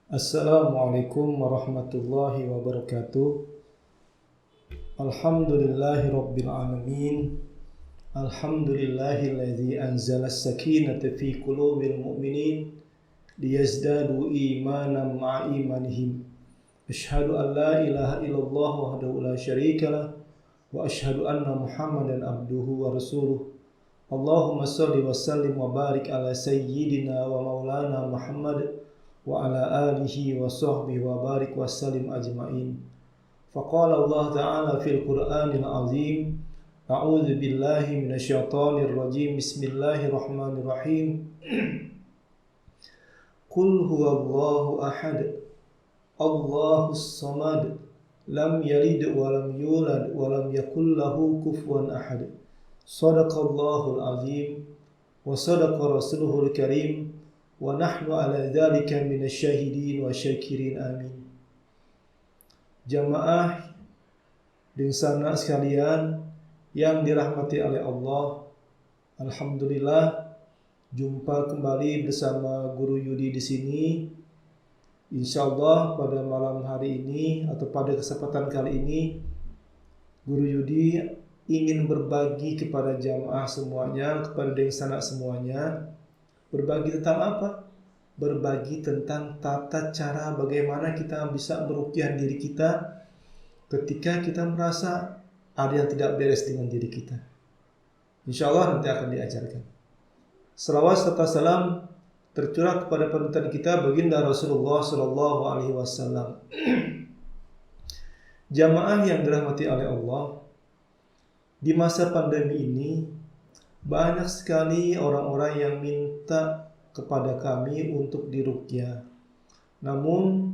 Assalamualaikum warahmatullahi wabarakatuh. Alhamdulillahi rabbil alamin. Alhamdulillahilladzi anzala as-sakinata fi qulubil mu'minin liyazdadu imanan ma'a imanihim. Asyhadu an la ilaha illallah wahdahu la syarikalah wa asyhadu anna Muhammadan abduhu wa rasuluh. Allahumma shalli wa sallim wa barik ala sayyidina wa maulana Muhammad wa ala alihi wa sahbihi wa barik wa sallim ajma'in. Faqala Allah Ta'ala fil Qur'anil Azim, A'udzu billahi minasyaitonir rajim. Bismillahirrahmanirrahim. Qul huwallahu ahad, Allahus samad, lam yalid wa lam yulad wa lam yakul lahu kufuwan ahad. Shadaqallahul azim wa sadaqa rasuluhul karim wa nahnu ala dzalika minasyahidin wa syakirin, amin. Jamaah dan sanak sekalian yang dirahmati oleh Allah, alhamdulillah jumpa kembali bersama Guru Yudi di sini. Insyaallah pada malam hari ini atau pada kesempatan kali ini Guru Yudi ingin berbagi kepada jamaah semuanya, kepada deng sanak semuanya. Berbagi tentang apa? Berbagi tentang tata cara bagaimana kita bisa meruqyah diri kita ketika kita merasa ada yang tidak beres dengan diri kita. Insyaallah nanti akan diajarkan. Selawat serta salam tercurah kepada panutan kita baginda Rasulullah sallallahu alaihi wasallam. Jamaah yang dirahmati oleh Allah, di masa pandemi ini banyak sekali orang-orang yang minta kepada kami untuk diruqyah. Namun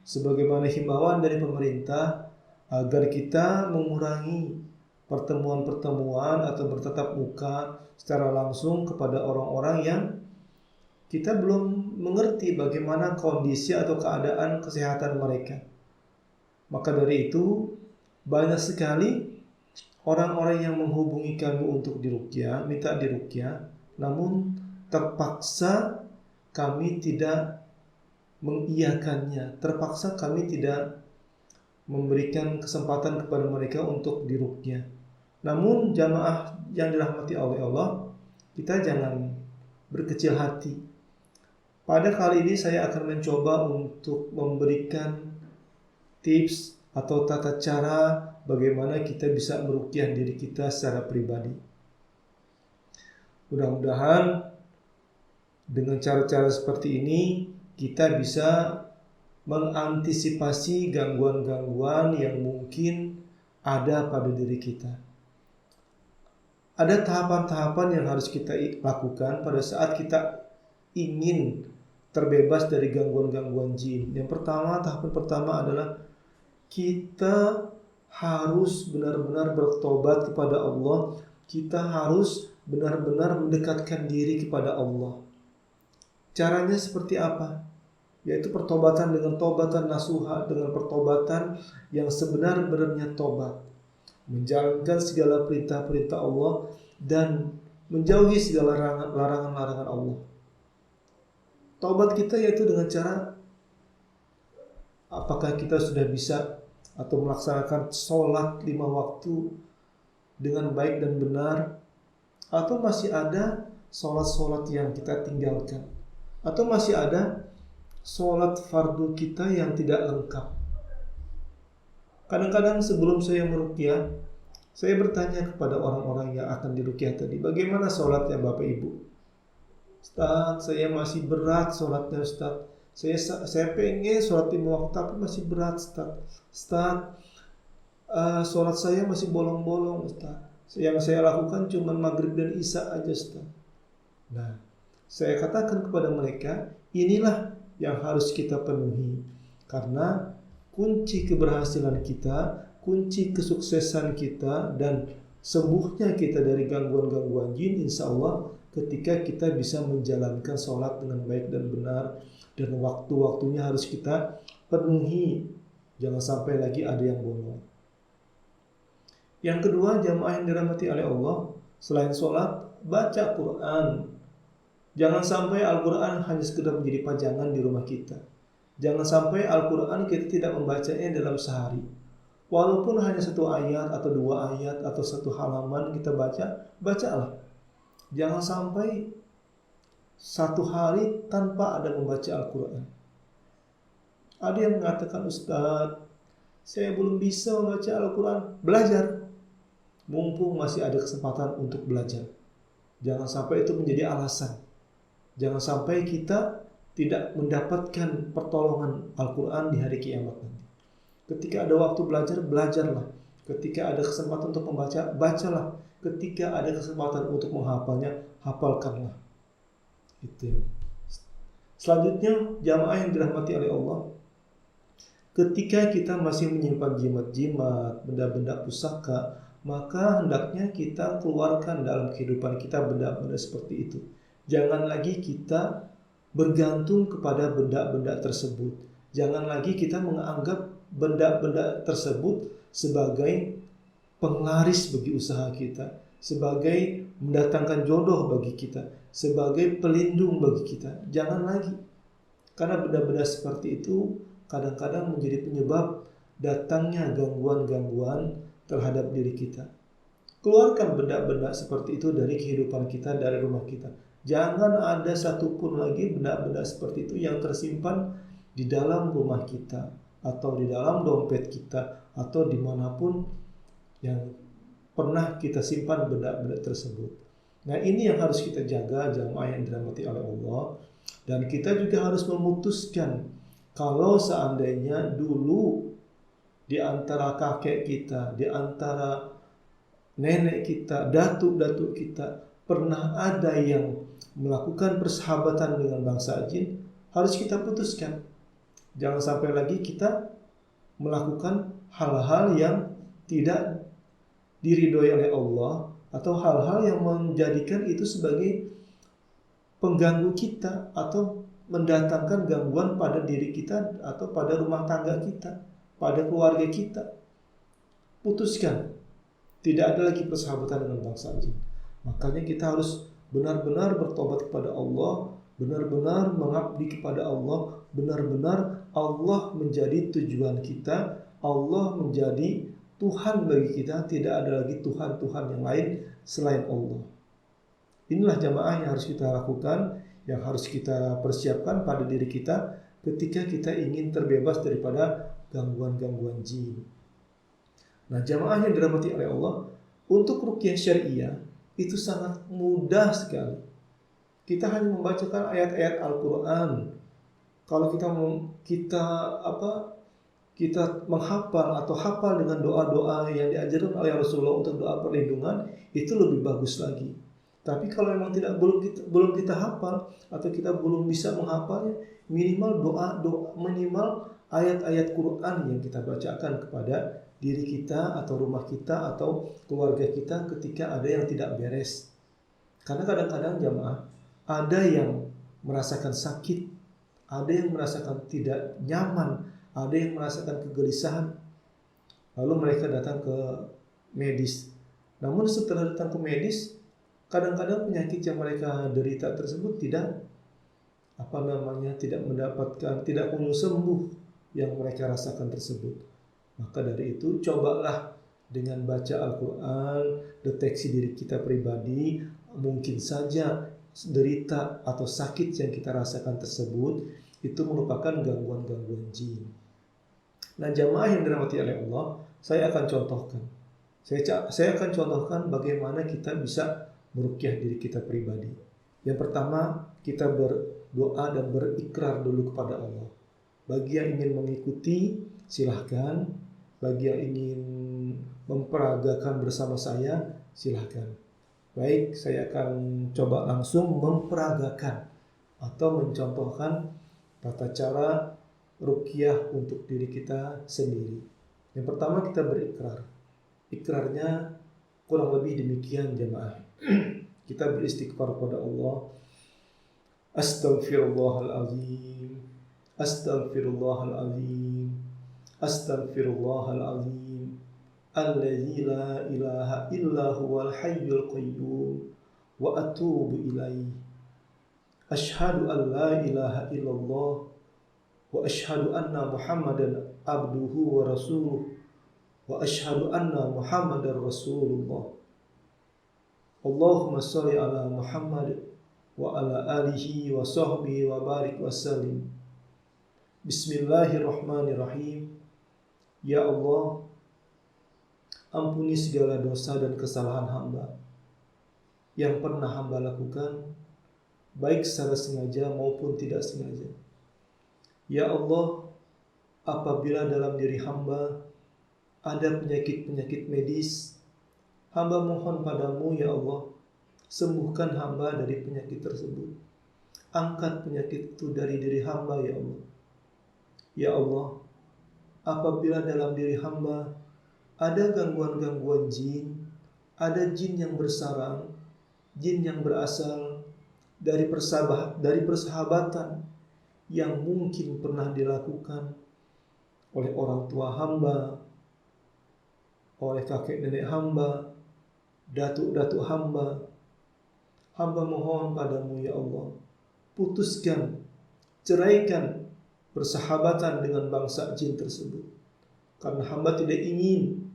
sebagaimana himbauan dari pemerintah agar kita mengurangi pertemuan-pertemuan atau bertatap muka secara langsung kepada orang-orang yang kita belum mengerti bagaimana kondisi atau keadaan kesehatan mereka. Maka dari itu banyak sekali orang-orang yang menghubungi kami untuk diruqyah, minta diruqyah, namun terpaksa kami tidak mengiyakannya, terpaksa kami tidak memberikan kesempatan kepada mereka untuk diruqyah. Namun jamaah yang dirahmati oleh Allah, kita jangan berkecil hati. Pada kali ini saya akan mencoba untuk memberikan tips atau tata cara bagaimana kita bisa meruqyah diri kita secara pribadi. Mudah-mudahan dengan cara-cara seperti ini kita bisa mengantisipasi gangguan-gangguan yang mungkin ada pada diri kita. Ada tahapan-tahapan yang harus kita lakukan pada saat kita ingin terbebas dari gangguan-gangguan jin. Yang pertama, tahapan pertama adalah kita harus benar-benar bertobat kepada Allah. Kita harus benar-benar mendekatkan diri kepada Allah. Caranya seperti apa? Yaitu pertobatan dengan tobatan nasuha, dengan pertobatan yang sebenar-benarnya tobat, menjalankan segala perintah-perintah Allah dan menjauhi segala larangan-larangan Allah. Taubat kita yaitu dengan cara, apakah kita sudah bisa atau melaksanakan sholat 5 waktu dengan baik dan benar, atau masih ada sholat-sholat yang kita tinggalkan, atau masih ada sholat fardu kita yang tidak lengkap. Kadang-kadang sebelum saya meruqyah, saya bertanya kepada orang-orang yang akan diruqyah tadi, bagaimana sholatnya Bapak Ibu? Ustaz, saya masih berat sholatnya Ustaz. Saya pengen sholat 5 waktu tapi masih berat Ustaz. Ustaz, sholat saya masih bolong-bolong Ustaz. Yang saya lakukan cuma maghrib dan isya aja Ustaz. Nah, saya katakan kepada mereka, inilah yang harus kita penuhi. Karena kunci keberhasilan kita, kunci kesuksesan kita dan sembuhnya kita dari gangguan-gangguan jin, insya Allah ketika kita bisa menjalankan sholat dengan baik dan benar, dan waktu-waktunya harus kita penuhi. Jangan sampai lagi ada yang bolong. Yang kedua, jamaah yang dirahmati oleh Allah, selain sholat, baca Quran. Jangan sampai Al-Quran hanya sekedar menjadi pajangan di rumah kita. Jangan sampai Al-Quran kita tidak membacanya dalam sehari. Walaupun hanya satu ayat atau dua ayat atau satu halaman kita baca, bacalah. Jangan sampai satu hari tanpa ada membaca Al-Quran. Ada yang mengatakan, Ustadz, saya belum bisa membaca Al-Quran. Belajar. Mumpung masih ada kesempatan untuk belajar. Jangan sampai itu menjadi alasan. Jangan sampai kita tidak mendapatkan pertolongan Al-Quran di hari kiamat nanti. Ketika ada waktu belajar, belajarlah. Ketika ada kesempatan untuk membaca, bacalah. Ketika ada kesempatan untuk menghafalnya, hafalkanlah. Itu. Selanjutnya, jamaah yang dirahmati oleh Allah, ketika kita masih menyimpan jimat-jimat, benda-benda pusaka, maka hendaknya kita keluarkan dalam kehidupan kita benda-benda seperti itu. Jangan lagi kita bergantung kepada benda-benda tersebut. Jangan lagi kita menganggap benda-benda tersebut sebagai penglaris bagi usaha kita, sebagai mendatangkan jodoh bagi kita, sebagai pelindung bagi kita. Jangan lagi. Karena benda-benda seperti itu kadang-kadang menjadi penyebab datangnya gangguan-gangguan terhadap diri kita. Keluarkan benda-benda seperti itu dari kehidupan kita, dari rumah kita. Jangan ada satupun lagi benda-benda seperti itu yang tersimpan di dalam rumah kita, atau di dalam dompet kita, atau dimanapun yang pernah kita simpan benda-benda tersebut. Nah, ini yang harus kita jaga, jamaah yang dirahmati oleh Allah. Dan kita juga harus memutuskan, kalau seandainya dulu di antara kakek kita, di antara nenek kita, datuk-datuk kita pernah ada yang melakukan persahabatan dengan bangsa jin, harus kita putuskan. Jangan sampai lagi kita melakukan hal-hal yang tidak diridhoi oleh Allah, atau hal-hal yang menjadikan itu sebagai pengganggu kita atau mendatangkan gangguan pada diri kita atau pada rumah tangga kita, pada keluarga kita. Putuskan. Tidak ada lagi persahabatan dengan bangsa jin. Makanya kita harus benar-benar bertobat kepada Allah, benar-benar mengabdi kepada Allah, benar-benar Allah menjadi tujuan kita, Allah menjadi Tuhan bagi kita, tidak ada lagi Tuhan-Tuhan yang lain selain Allah. Inilah jamaah yang harus kita lakukan, yang harus kita persiapkan pada diri kita ketika kita ingin terbebas daripada gangguan-gangguan jin. Nah, jamaah yang dirahmati oleh Allah, untuk ruqyah syariah itu sangat mudah sekali. Kita hanya membacakan ayat-ayat Al-Quran. Kalau kita menghafal atau hafal dengan doa-doa yang diajarkan oleh Rasulullah untuk doa perlindungan, itu lebih bagus lagi. Tapi kalau memang belum kita hafal atau kita belum bisa menghafalnya, minimal minimal ayat-ayat Quran yang kita bacakan kepada diri kita atau rumah kita atau keluarga kita ketika ada yang tidak beres. Karena kadang-kadang jamaah ada yang merasakan sakit, ada yang merasakan tidak nyaman, ada yang merasakan kegelisahan, lalu mereka datang ke medis. Namun setelah datang ke medis, kadang-kadang penyakit yang mereka derita tersebut tidak kunjung sembuh yang mereka rasakan tersebut. Maka dari itu cobalah dengan baca Al-Quran, deteksi diri kita pribadi, mungkin saja derita atau sakit yang kita rasakan tersebut itu merupakan gangguan-gangguan jin. Nah, jamaah yang dirahmati oleh Allah, saya akan contohkan. Saya akan contohkan bagaimana kita bisa meruqyah diri kita pribadi. Yang pertama, kita berdoa dan berikrar dulu kepada Allah. Bagi yang ingin mengikuti, silahkan. Bagi yang ingin memperagakan bersama saya, silahkan. Baik, saya akan coba langsung memperagakan atau mencontohkan tata cara ruqyah untuk diri kita sendiri. Yang pertama, kita berikrar. Ikrarnya kurang lebih demikian jemaah. Kita beristighfar kepada Allah. Astaghfirullahalazim. Astaghfirullahalazim. Astaghfirullahalazim. Alladzi la ilaha illa huwal hayyul qayyum wa atubu ilaihi. Asyhadu an la ilaha illallah wa wa asyhadu anna Muhammadan abduhu wa rasuluh, wa asyhadu anna Muhammadar Rasulullah. Allahumma shalli ala Muhammad wa ala alihi wa sahbihi wa barik wa sallim. Bismillahirrahmanirrahim. Ya Allah, ampuni segala dosa dan kesalahan hamba yang pernah hamba lakukan, baik secara sengaja maupun tidak sengaja. Ya Allah, apabila dalam diri hamba ada penyakit-penyakit medis, hamba mohon padamu ya Allah, sembuhkan hamba dari penyakit tersebut. Angkat penyakit itu dari diri hamba ya Allah. Ya Allah, apabila dalam diri hamba ada gangguan-gangguan jin, ada jin yang bersarang, jin yang berasal dari persahabatan yang mungkin pernah dilakukan oleh orang tua hamba, oleh kakek nenek hamba, datuk-datuk hamba. Hamba mohon padamu ya Allah, putuskan, ceraikan persahabatan dengan bangsa jin tersebut. Karena hamba tidak ingin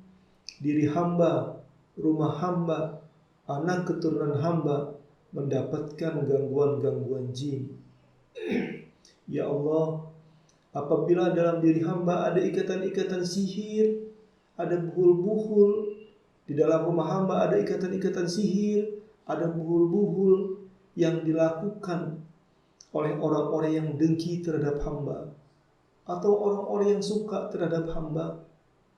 diri hamba, rumah hamba, anak keturunan hamba mendapatkan gangguan-gangguan jin. Ya Allah, apabila dalam diri hamba ada ikatan-ikatan sihir, ada buhul-buhul, di dalam rumah hamba ada ikatan-ikatan sihir, ada buhul-buhul yang dilakukan oleh orang-orang yang dengki terhadap hamba, atau orang-orang yang suka terhadap hamba,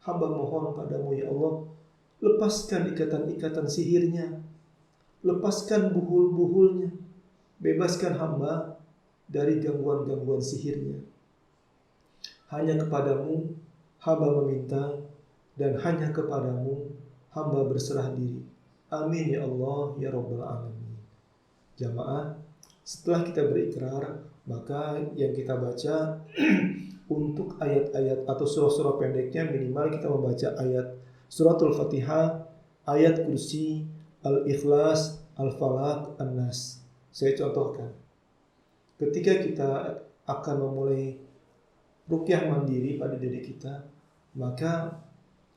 hamba mohon padamu ya Allah, lepaskan ikatan-ikatan sihirnya, lepaskan buhul-buhulnya, bebaskan hamba dari gangguan-gangguan sihirnya. Hanya kepadamu hamba meminta, dan hanya kepadamu hamba berserah diri. Amin ya Allah ya Rabbal Alamin. Jamaah, setelah kita berikrar, maka yang kita baca untuk ayat-ayat atau surah-surah pendeknya minimal kita membaca ayat suratul Fatihah, ayat kursi, Al-Ikhlas, Al-Falaq, An-Nas. Saya contohkan. Ketika kita akan memulai ruqyah mandiri pada diri kita, maka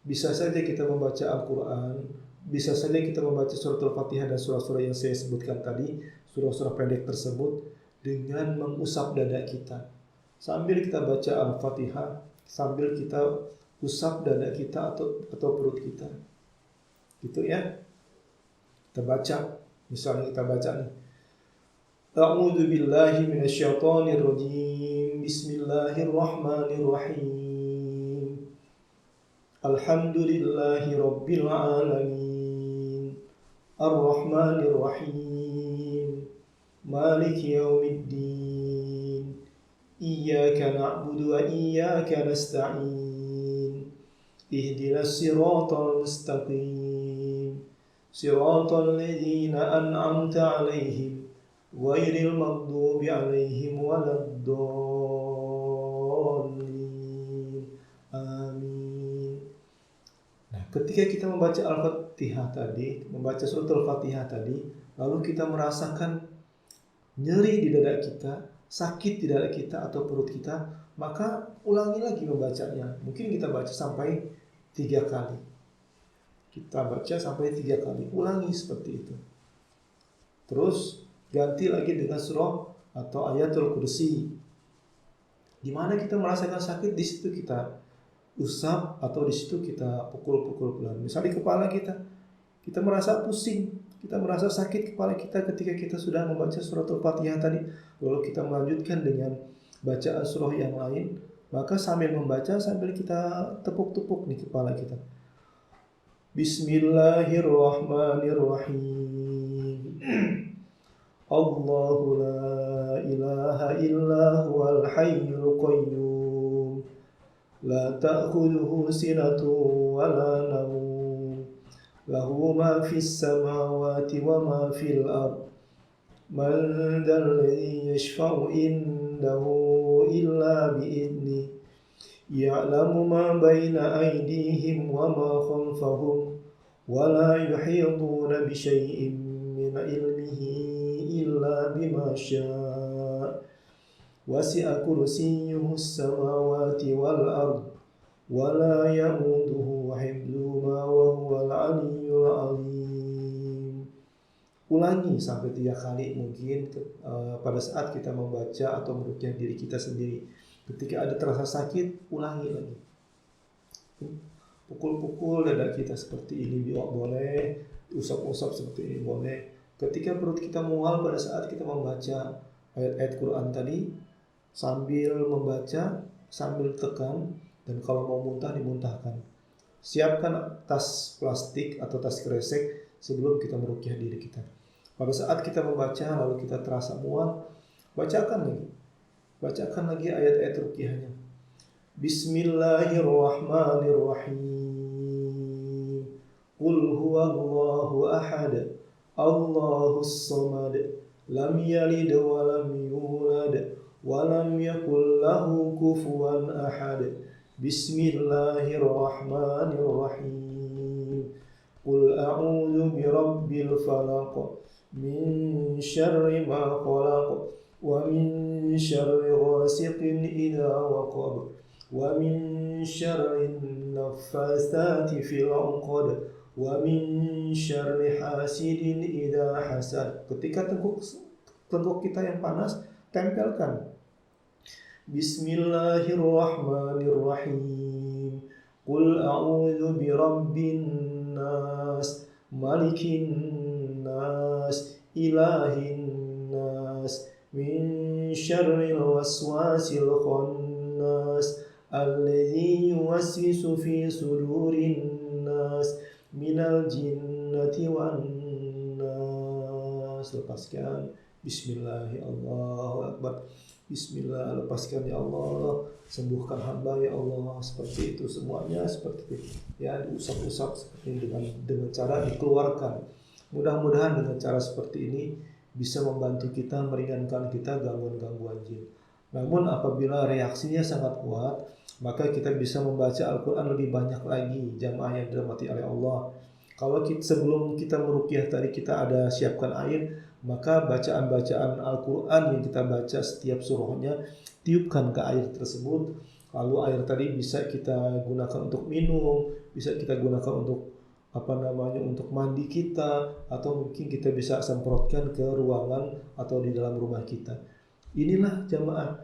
bisa saja kita membaca Al-Quran, bisa saja kita membaca suratul Fatihah dan surah-surah yang saya sebutkan tadi, surah-surah pendek tersebut, dengan mengusap dada kita. Sambil kita baca Al-Fatihah, sambil kita usap dada kita atau perut kita. Gitu ya. Kita baca, misalnya kita baca nih. A'udzu billahi minasyaitonir rajim. Bismillahirrahmanirrahim. Alhamdulillahi rabbil alamin. Ar-Rahmanir Rahim. Maliki yaumiddin. Iyyaka na'budu wa iyyaka nasta'in. Ihdinas siratal mustaqim. Siratal ladzina an'amta 'alaihim ghairil maghdubi 'alaihim waladdallin. Amin. Nah, ketika kita membaca Al-Fatihah tadi, membaca surat Al-Fatihah tadi, lalu kita merasakan nyeri di dada kita, sakit di dada kita atau perut kita, maka ulangi lagi membacanya. Mungkin kita baca sampai 3 kali. Kita baca sampai 3 kali, ulangi seperti itu. Terus ganti lagi dengan surah atau ayatul kursi. Di mana kita merasakan sakit, di situ kita usap atau di situ kita pukul-pukul pelan. Misalnya di kepala kita merasa pusing, kita merasa sakit kepala kita ketika kita sudah membaca suratul Fatihah tadi, lalu kita melanjutkan dengan bacaan surah yang lain, maka sambil membaca sambil kita tepuk-tepuk di kepala kita. Bismillahirrahmanirrahim. Allahu la ilaha illa huwal hayyul qayyum. La ta'khudhuhu sinatun wa la nawm. Lahu ma fis samawati wa ma fil ard. Man dhal ladzi yashfa'u indahu illa bi'idhnihi. Ya'lamu ma baina aydihim wa ma khalfahum. Wa la yuhituna bi syai'in min ilmihi illa bima syaa'. wasi'a kursiyyuhus samawati wal ard wa la ya'uduhu hifdzuhuma wa huwal 'aliyyul 'azim. Ulangi sampai 3 kali mungkin pada saat kita membaca atau meruqyah diri kita sendiri. Ketika ada terasa sakit, ulangi lagi. Pukul-pukul dada kita seperti ini boleh, usap-usap seperti ini boleh. Ketika perut kita mual pada saat kita membaca ayat-ayat Quran tadi, sambil membaca, sambil tekan, dan kalau mau muntah dimuntahkan. Siapkan tas plastik atau tas kresek sebelum kita meruqyah diri kita. Pada saat kita membaca lalu kita terasa mual, bacakan lagi ayat-ayat ruqyahnya. Bismillahirrahmanirrahim. Qul huwallahu ahad, Allahus samad, lam yalid wa lam yulad wa lam yakul lahu kufuwan ahad. Bismillahirrahmanirrahim. Qul a'udzu birabbil falaq min syarri ma khalaq wa min syarri ghasiqin idza waqab wa min syarri naffasati fil 'uqad wa min syarri hasidin idza hasad. Ketika tengkuk kita yang panas, tempelkan Bismillahirrahmanirrahim. Qul a'udzu birabbin nas, malikin nas, ilahin nas, min syarril waswasil khannas, alladzi yuwaswisu fi sudurin nas, minal jinnati wan nas. Lepaskan. Bismillahirrahmanirrahim. Allahu Akbar. Bismillah, lepaskan ya Allah, sembuhkan hamba ya Allah. Seperti itu semuanya, seperti itu. Ya, diusap-usap seperti ini dengan cara dikeluarkan. Mudah-mudahan dengan cara seperti ini bisa membantu kita, meringankan kita gangguan-gangguan jin. Namun apabila reaksinya sangat kuat, maka kita bisa membaca Al-Quran lebih banyak lagi, jamaah yang dirahmati oleh Allah. Kalau sebelum kita meruqyah tadi kita ada siapkan air, maka bacaan-bacaan Al-Quran yang kita baca setiap surahnya tiupkan ke air tersebut. Lalu air tadi bisa kita gunakan untuk minum, bisa kita gunakan untuk untuk mandi kita, atau mungkin kita bisa semprotkan ke ruangan atau di dalam rumah kita. Inilah jamaah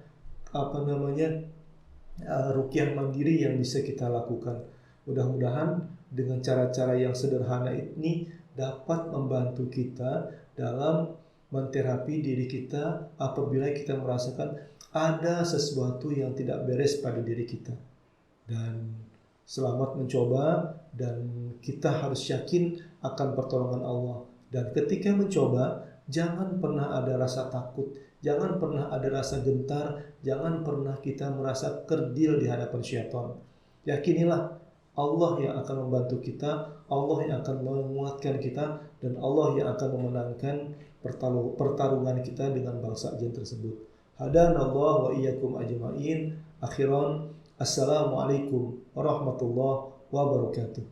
ruqyah mandiri yang bisa kita lakukan. Mudah-mudahan dengan cara-cara yang sederhana ini dapat membantu kita dalam menterapi diri kita apabila kita merasakan ada sesuatu yang tidak beres pada diri kita. Dan selamat mencoba, dan kita harus yakin akan pertolongan Allah. Dan ketika mencoba, jangan pernah ada rasa takut, jangan pernah ada rasa gentar, jangan pernah kita merasa kerdil di hadapan syaitan. Yakinilah Allah yang akan membantu kita, Allah yang akan menguatkan kita, dan Allah yang akan memenangkan pertarungan kita dengan bangsa jin tersebut. Hadanallahu wa iyyakum ajma'in. Akhiran, assalamualaikum warahmatullahi wabarakatuh.